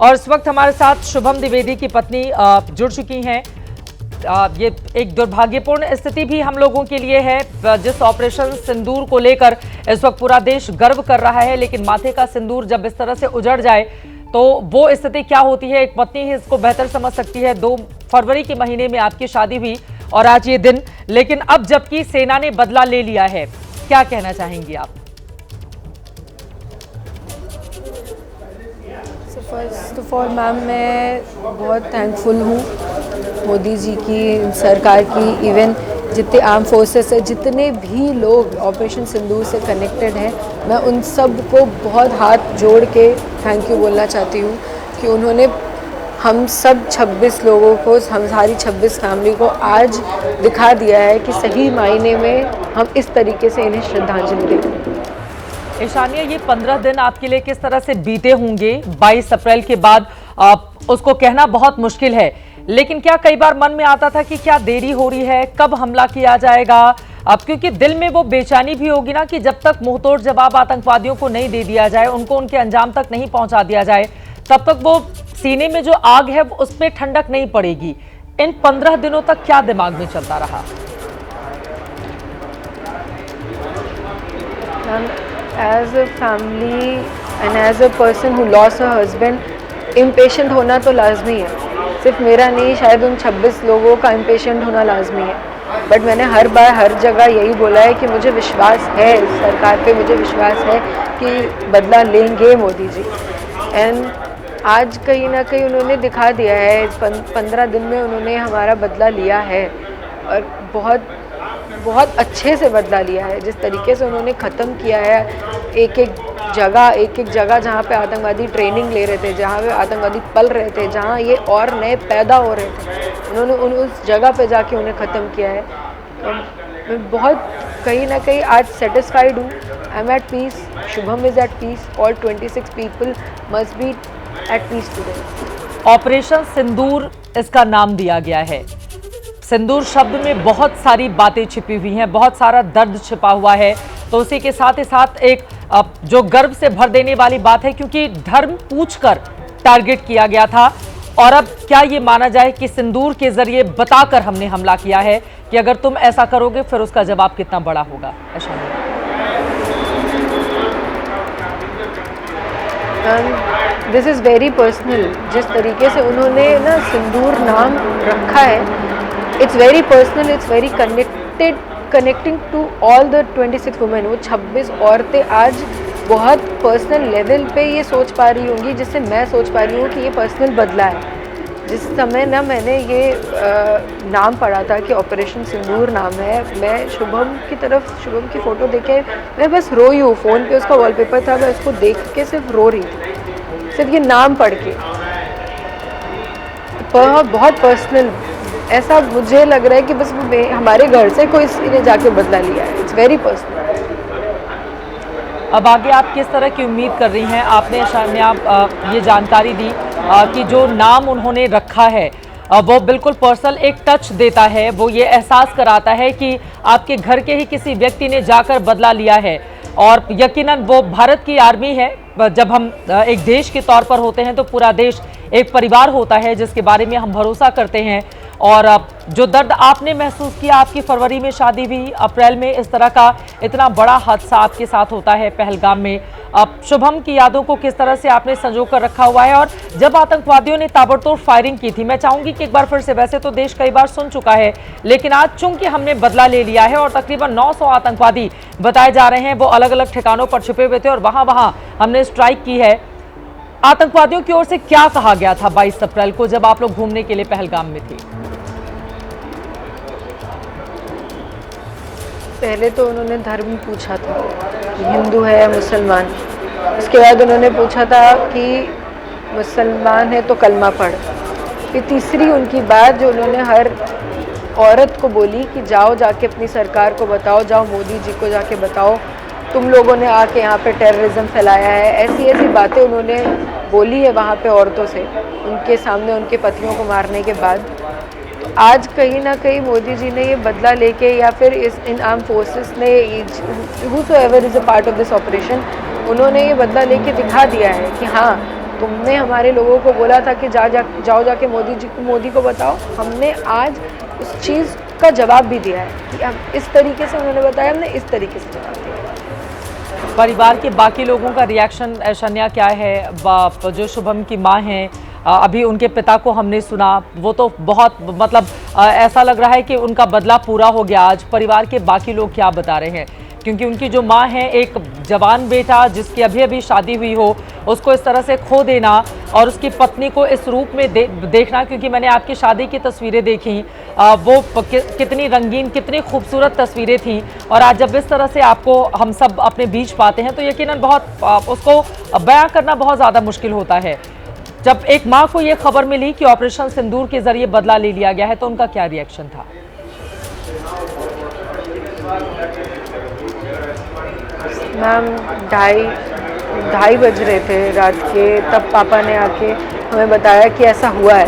और इस वक्त हमारे साथ शुभम द्विवेदी की पत्नी जुड़ चुकी हैं। ये एक दुर्भाग्यपूर्ण स्थिति भी हम लोगों के लिए है, जिस ऑपरेशन सिंदूर को लेकर इस वक्त पूरा देश गर्व कर रहा है, लेकिन माथे का सिंदूर जब इस तरह से उजड़ जाए तो वो स्थिति क्या होती है, एक पत्नी ही इसको बेहतर समझ सकती है। 2 फरवरी के महीने में आपकी शादी हुई और आज ये दिन, लेकिन अब जबकि सेना ने बदला ले लिया है, क्या कहना चाहेंगी आप? फर्स्ट ऑफ ऑल मैम, मैं बहुत थैंकफुल हूँ मोदी जी की, सरकार की, इवन जितने आर्म फोर्सेस है, जितने भी लोग ऑपरेशन सिंदूर से कनेक्टेड हैं, मैं उन सब को बहुत हाथ जोड़ के थैंक यू बोलना चाहती हूँ कि उन्होंने हम सब 26 लोगों को, हम सारी 26 फैमिली को आज दिखा दिया है कि सही मायने में हम इस तरीके से इन्हें श्रद्धांजलि दें। ईशानिया, ये 15 दिन आपके लिए किस तरह से बीते होंगे? 22 अप्रैल के बाद उसको कहना बहुत मुश्किल है, लेकिन क्या कई बार मन में आता था कि क्या देरी हो रही है, कब हमला किया जाएगा? अब क्योंकि दिल में वो बेचैनी भी होगी ना कि जब तक मुंहतोड़ जवाब आतंकवादियों को नहीं दे दिया जाए, उनको उनके अंजाम तक नहीं पहुंचा दिया जाए, तब तक वो सीने में जो आग है उसमें ठंडक नहीं पड़ेगी। इन 15 दिनों तक क्या दिमाग में चलता रहा? As a family and as a person who lost a husband, impatient होना तो लाजमी है। सिर्फ मेरा नहीं, शायद उन 26 लोगों का इम्पेशेंट होना लाजमी है। बट मैंने हर बार हर जगह यही बोला है कि मुझे विश्वास है सरकार पे, मुझे विश्वास है कि बदला लेंगे मोदी जी। एंड आज कहीं ना कहीं उन्होंने दिखा दिया है, इस 15 दिन में उन्होंने हमारा बदला लिया है और बहुत बहुत अच्छे से बदला लिया है। जिस तरीके से उन्होंने ख़त्म किया है एक एक जगह जहाँ पे आतंकवादी ट्रेनिंग ले रहे थे, जहाँ पे आतंकवादी पल रहे थे, जहाँ ये और नए पैदा हो रहे थे, उन्होंने उस जगह पे जाके उन्हें ख़त्म किया है। मैं बहुत कहीं ना कहीं आज सेटिस्फाइड हूँ। I am at peace, Shubham is at peace, all 26 people must be at peace today. Operation Sindoor इसका नाम दिया गया है। सिंदूर शब्द में बहुत सारी बातें छिपी हुई हैं, बहुत सारा दर्द छिपा हुआ है, तो उसी के साथ ही साथ एक जो गर्व से भर देने वाली बात है, क्योंकि धर्म पूछकर टारगेट किया गया था। और अब क्या ये माना जाए कि सिंदूर के जरिए बताकर हमने हमला किया है कि अगर तुम ऐसा करोगे फिर उसका जवाब कितना बड़ा होगा? This is very personal. जिस तरीके से उन्होंने ना सिंदूर नाम रखा है, it's very personal, it's very connecting to all the 26 women. वो 26 औरतें आज बहुत पर्सनल लेवल पे ये सोच पा रही होंगी, जिससे मैं सोच पा रही हूँ कि ये पर्सनल बदला है। जिस समय ना मैंने ये नाम पढ़ा था कि ऑपरेशन सिंदूर नाम है, मैं शुभम की फ़ोटो देखे मैं बस रोई हूँ। फ़ोन पे उसका वॉलपेपर था, मैं उसको देख के सिर्फ रो रही थी, सिर्फ ये नाम पढ़ के। बहुत पर्सनल, ऐसा मुझे लग रहा है कि बस हमारे घर से कोई ने जाके बदला लिया है। It's very personal. अब आगे आप किस तरह की उम्मीद कर रही हैं? आपने आप ये जानकारी दी कि जो नाम उन्होंने रखा है वो बिल्कुल पर्सनल एक टच देता है, वो ये एहसास कराता है कि आपके घर के ही किसी व्यक्ति ने जाकर बदला लिया है। और यकीनन वो भारत की आर्मी है। जब हम एक देश के तौर पर होते हैं तो पूरा देश एक परिवार होता है जिसके बारे में हम भरोसा करते हैं। और जो दर्द आपने महसूस किया, आपकी फरवरी में शादी हुई, अप्रैल में इस तरह का इतना बड़ा हादसा आपके साथ होता है पहलगाम में। अब शुभम की यादों को किस तरह से आपने संजो कर रखा हुआ है। और जब आतंकवादियों ने ताबड़तोड़ फायरिंग की थी, मैं चाहूंगी कि एक बार फिर से, वैसे तो देश कई बार सुन चुका है, लेकिन आज चूंकि हमने बदला ले लिया है और तकरीबन 900 आतंकवादी बताए जा रहे हैं वो अलग अलग ठिकानों पर छिपे हुए थे और वहां हमने स्ट्राइक की है। आतंकवादियों की ओर से क्या कहा गया था 22 अप्रैल को जब आप लोग घूमने के लिए पहलगाम में थे? पहले तो उन्होंने धर्म पूछा था, हिंदू है या मुसलमान। उसके बाद उन्होंने पूछा था कि मुसलमान है तो कलमा पढ़। फिर तीसरी उनकी बात जो उन्होंने हर औरत को बोली कि जाओ जाके अपनी सरकार को बताओ, जाओ मोदी जी को जाके बताओ, तुम लोगों ने आके यहाँ पे टेररिज्म फैलाया है। ऐसी ऐसी बातें उन्होंने बोली है वहाँ पे औरतों से, उनके सामने उनके पतियों को मारने के बाद। तो आज कहीं ना कहीं मोदी जी ने ये बदला लेके, या फिर इन आर्म फोर्सेस ने, whosoever is a part of this operation, उन्होंने ये बदला लेके दिखा दिया है कि हाँ, तुमने हमारे लोगों को बोला था कि जाओ जाके मोदी को बताओ। हमने आज उस चीज़ का जवाब भी दिया है कि अब इस तरीके से उन्होंने बताया, हमने इस तरीके से जवाब दिया। परिवार के बाकी लोगों का रिएक्शन शन्या क्या है? जो शुभम की माँ हैं, अभी उनके पिता को हमने सुना, वो तो बहुत मतलब ऐसा लग रहा है कि उनका बदला पूरा हो गया आज। परिवार के बाकी लोग क्या बता रहे हैं? क्योंकि उनकी जो माँ है, एक जवान बेटा जिसकी अभी अभी शादी हुई हो, उसको इस तरह से खो देना और उसकी पत्नी को इस रूप में देखना, क्योंकि मैंने आपकी शादी की तस्वीरें देखी, वो कितनी रंगीन, कितनी खूबसूरत तस्वीरें थी, और आज जब इस तरह से आपको हम सब अपने बीच पाते हैं तो यकीनन बहुत उसको बयां करना बहुत ज़्यादा मुश्किल होता है। जब एक माँ को ये खबर मिली कि ऑपरेशन सिंदूर के जरिए बदला ले लिया गया है, तो उनका क्या रिएक्शन था? मैम 2:30 बज रहे थे रात के, तब पापा ने आके हमें बताया कि ऐसा हुआ है,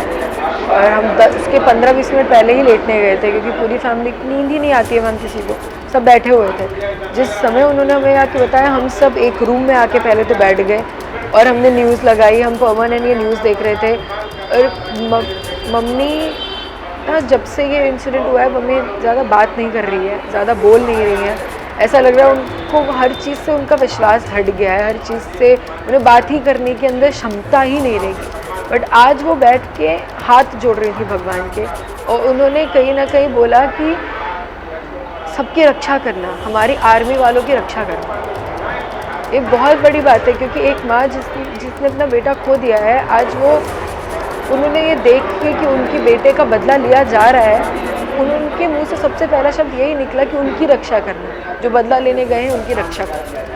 और हम उसके 15-20 मिनट पहले ही लेटने गए थे, क्योंकि पूरी फैमिली की नींद ही नहीं आती है मैम किसी को, सब बैठे हुए थे। जिस समय उन्होंने हमें आके बताया, हम सब एक रूम में आके पहले तो बैठ गए और हमने न्यूज़ लगाई। हम परमानेंट ये न्यूज़ देख रहे थे, और मम्मी जब से ये इंसिडेंट हुआ है, मम्मी ज़्यादा बात नहीं कर रही है, ज़्यादा बोल नहीं रही है। ऐसा लग रहा है उनको हर चीज़ से उनका विश्वास हट गया है, हर चीज़ से उन्हें बात ही करने के अंदर क्षमता ही नहीं रहेगी। बट आज वो बैठ के हाथ जोड़ रही थी भगवान के, और उन्होंने कहीं ना कहीं बोला कि सबकी रक्षा करना, हमारी आर्मी वालों की रक्षा करना। ये बहुत बड़ी बात है, क्योंकि एक माँ जिसने अपना बेटा खो दिया है, आज उन्होंने ये देख के कि उनके बेटे का बदला लिया जा रहा है, उनके मुंह से सबसे पहला शब्द यही निकला कि उनकी रक्षा करना, जो बदला लेने गए हैं उनकी रक्षा करना।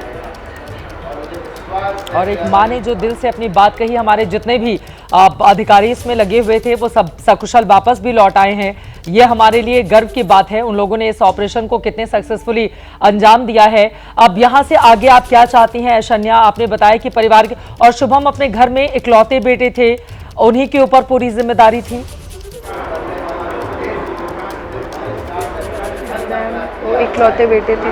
और एक माँ ने जो दिल से अपनी बात कही, हमारे जितने भी अधिकारी इसमें लगे हुए थे वो सब सकुशल वापस भी लौट आए हैं। ये हमारे लिए गर्व की बात है, उन लोगों ने इस ऑपरेशन को कितने सक्सेसफुली अंजाम दिया है। अब यहाँ से आगे आप क्या चाहती हैं शन्या? आपने बताया कि परिवार के और शुभम अपने घर में इकलौते बेटे थे, उन्हीं के ऊपर पूरी जिम्मेदारी थी। वो इकलौते बेटे थे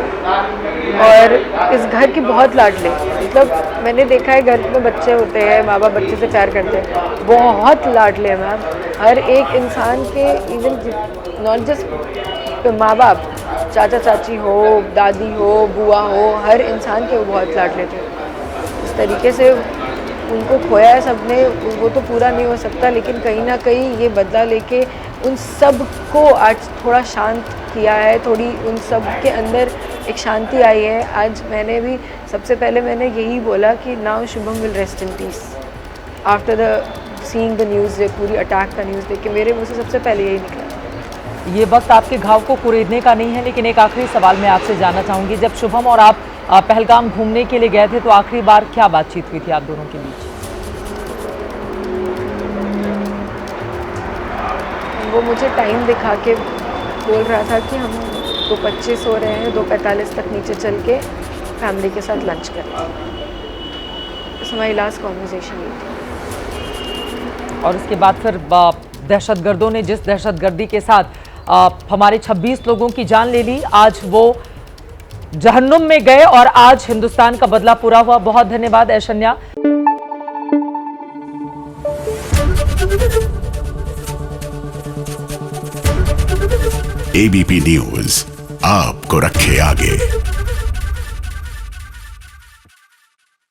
और इस घर की बहुत लाडले, मतलब मैंने देखा है घर में बच्चे होते हैं, माँ बाप बच्चे से प्यार करते हैं, बहुत लाडले हैं मैम। हर एक इंसान के, इवन नॉट जस्ट माँ बाप, चाचा चाची हो, दादी हो, बुआ हो, हर इंसान के वो बहुत लाडले थे। इस तरीके से उनको खोया है सबने, वो तो पूरा नहीं हो सकता, लेकिन कहीं ना कहीं ये बदला लेके उन सब को आज थोड़ा शांत किया है, थोड़ी उन सब के अंदर एक शांति आई है। आज मैंने भी सबसे पहले मैंने यही बोला कि now Shubham will rest in peace after the seeing the news, पूरी अटैक का न्यूज़ देख के मेरे मुँह से सबसे पहले यही निकला। ये वक्त आपके घाव को कुरेदने का नहीं है, लेकिन एक आखिरी सवाल मैं आपसे जानना चाहूँगी, जब शुभम और आप पहलगाम घूमने के लिए गए थे तो आखिरी बार क्या बातचीत हुई थी आप दोनों के बीच? वो मुझे टाइम दिखा के बोल रहा था कि हम 2:25 हो रहे हैं, 2:45 तक नीचे चल के फैमिली के साथ लंच करें। इट्स हमारी लास्ट कॉन्वर्सेशन हुई थी। और उसके बाद फिर दहशतगर्दों ने जिस दहशतगर्दी के साथ हमारे 26 लोगों की जान ले ली, आज वो जहन्नुम में गए और आज हिंदुस्तान का बदला पूरा हुआ। बहुत धन्यवाद ऐशन्या। एबीपी न्यूज आपको रखे आगे।